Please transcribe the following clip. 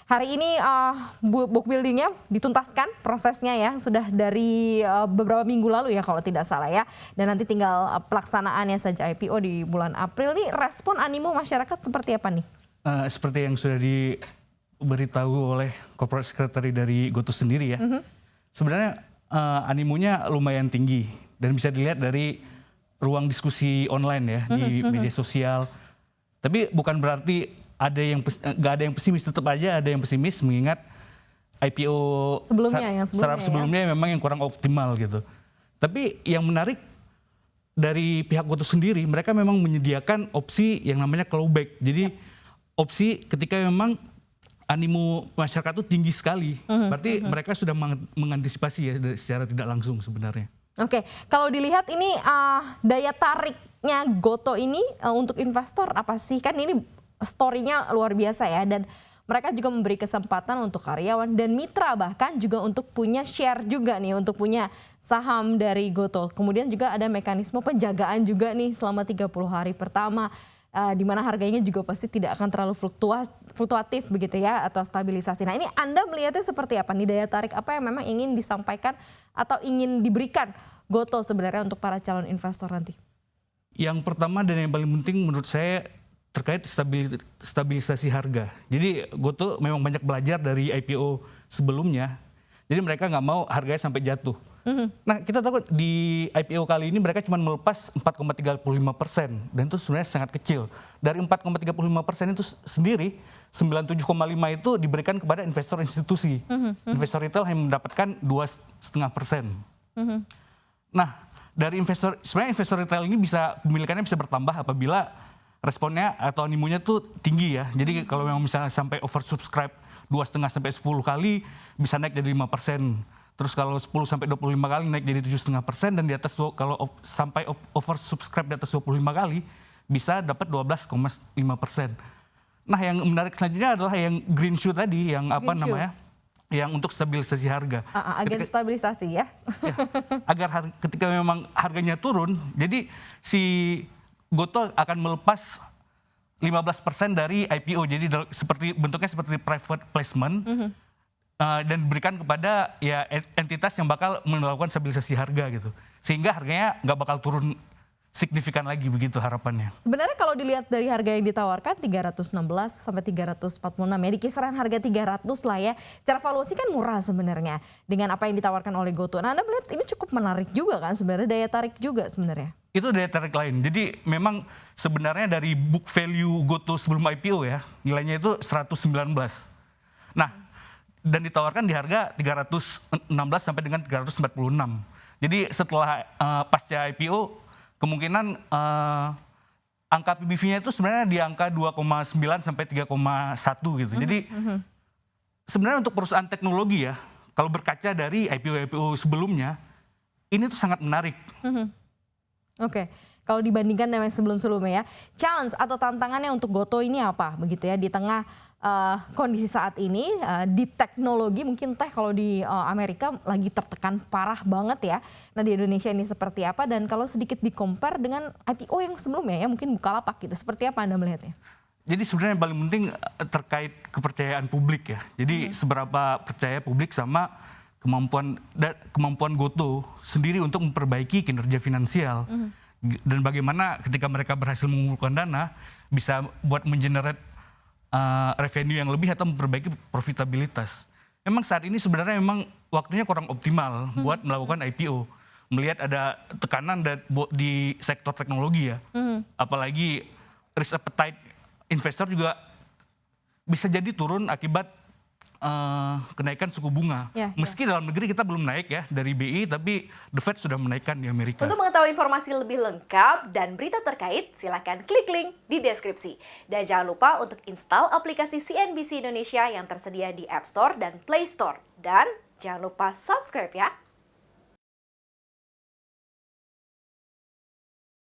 Hari ini book building-nya dituntaskan prosesnya ya, sudah dari beberapa minggu lalu ya kalau tidak salah ya. Dan nanti tinggal pelaksanaannya saja IPO di bulan April. Nih respon animo masyarakat seperti apa nih? Seperti yang sudah diberitahu oleh corporate secretary dari GoTo sendiri ya. Sebenarnya animonya lumayan tinggi dan bisa dilihat dari ruang diskusi online ya di media sosial. Tapi bukan berarti nggak ada yang pesimis, tetap aja ada yang pesimis mengingat IPO sebelumnya ya? Memang yang kurang optimal gitu. Tapi yang menarik dari pihak GoTo sendiri, mereka memang menyediakan opsi yang namanya clawback. Jadi opsi ketika memang animo masyarakat itu tinggi sekali, berarti mereka sudah mengantisipasi ya secara tidak langsung sebenarnya. Oke, kalau dilihat ini daya tariknya GoTo ini untuk investor apa sih? Kan ini story-nya luar biasa ya, dan mereka juga memberi kesempatan untuk karyawan dan mitra bahkan juga untuk punya share juga nih, untuk punya saham dari GoTo. Kemudian juga ada mekanisme penjagaan juga nih selama 30 hari pertama, di mana harganya juga pasti tidak akan terlalu fluktuatif begitu ya, atau stabilisasi. Nah ini Anda melihatnya seperti apa nih, daya tarik apa yang memang ingin disampaikan atau ingin diberikan GoTo sebenarnya untuk para calon investor nanti? Yang pertama dan yang paling penting menurut saya terkait stabilisasi harga. Jadi GoTo memang banyak belajar dari IPO sebelumnya. Jadi mereka nggak mau harganya sampai jatuh. Nah kita tahu di IPO kali ini mereka cuma melepas 4,35% dan itu sebenarnya sangat kecil. Dari 4,35% itu sendiri 97,5 itu diberikan kepada investor institusi. Investor retail hanya mendapatkan 2,5%. Nah dari sebenarnya investor retail ini pemilikannya bisa bertambah apabila responnya atau animonya tuh tinggi ya. Jadi kalau memang misalnya sampai oversubscribe 2,5 sampai 10 kali bisa naik jadi 5%. Terus kalau 10 sampai 25 kali naik jadi 7,5%, dan di atas kalau sampai oversubscribe di atas 25 kali bisa dapat 12,5%. Nah, yang menarik selanjutnya adalah yang green shoe tadi, yang yang untuk stabilisasi harga. Agen stabilisasi ya. Agar ketika memang harganya turun, jadi si GoTo akan melepas 15% dari IPO, jadi bentuknya seperti private placement dan diberikan kepada ya entitas yang bakal melakukan stabilisasi harga gitu, sehingga harganya nggak bakal turun signifikan lagi, begitu harapannya. Sebenarnya kalau dilihat dari harga yang ditawarkan 316 sampai 346 ya, di kisaran harga 300 lah ya. Secara valuasi kan murah sebenarnya dengan apa yang ditawarkan oleh GoTo. Nah Anda melihat ini cukup menarik juga kan sebenarnya, daya tarik juga sebenarnya. Itu daya tarik lain. Jadi memang sebenarnya dari book value GoTo sebelum IPO ya, nilainya itu 119. Nah, dan ditawarkan di harga 316 sampai dengan 346. Jadi setelah pasca IPO kemungkinan angka PBV-nya itu sebenarnya di angka 2,9 sampai 3,1 gitu. Jadi sebenarnya untuk perusahaan teknologi ya, kalau berkaca dari IPO sebelumnya, ini tuh sangat menarik. Oke, kalau dibandingkan dengan sebelum-sebelumnya ya, challenge atau tantangannya untuk GoTo ini apa begitu ya di tengah kondisi saat ini di teknologi, mungkin kalau di Amerika lagi tertekan parah banget ya. Nah di Indonesia ini seperti apa, dan kalau sedikit di-compare dengan IPO yang sebelumnya ya, mungkin Bukalapak gitu, seperti apa Anda melihatnya? Jadi sebenarnya yang paling penting terkait kepercayaan publik ya. Jadi seberapa percaya publik sama kemampuan GoTo sendiri untuk memperbaiki kinerja finansial. Dan bagaimana ketika mereka berhasil mengumpulkan dana bisa buat mengenerate revenue yang lebih atau memperbaiki profitabilitas. Memang saat ini sebenarnya memang waktunya kurang optimal buat melakukan IPO. Melihat ada tekanan di sektor teknologi ya. Apalagi risk appetite investor juga bisa jadi turun akibat kenaikan suku bunga. Meski dalam negeri kita belum naik ya dari BI, tapi The Fed sudah menaikkan di Amerika. Untuk mengetahui informasi lebih lengkap dan berita terkait, silakan klik link di deskripsi. Dan jangan lupa untuk install aplikasi CNBC Indonesia yang tersedia di App Store dan Play Store. Dan jangan lupa subscribe ya.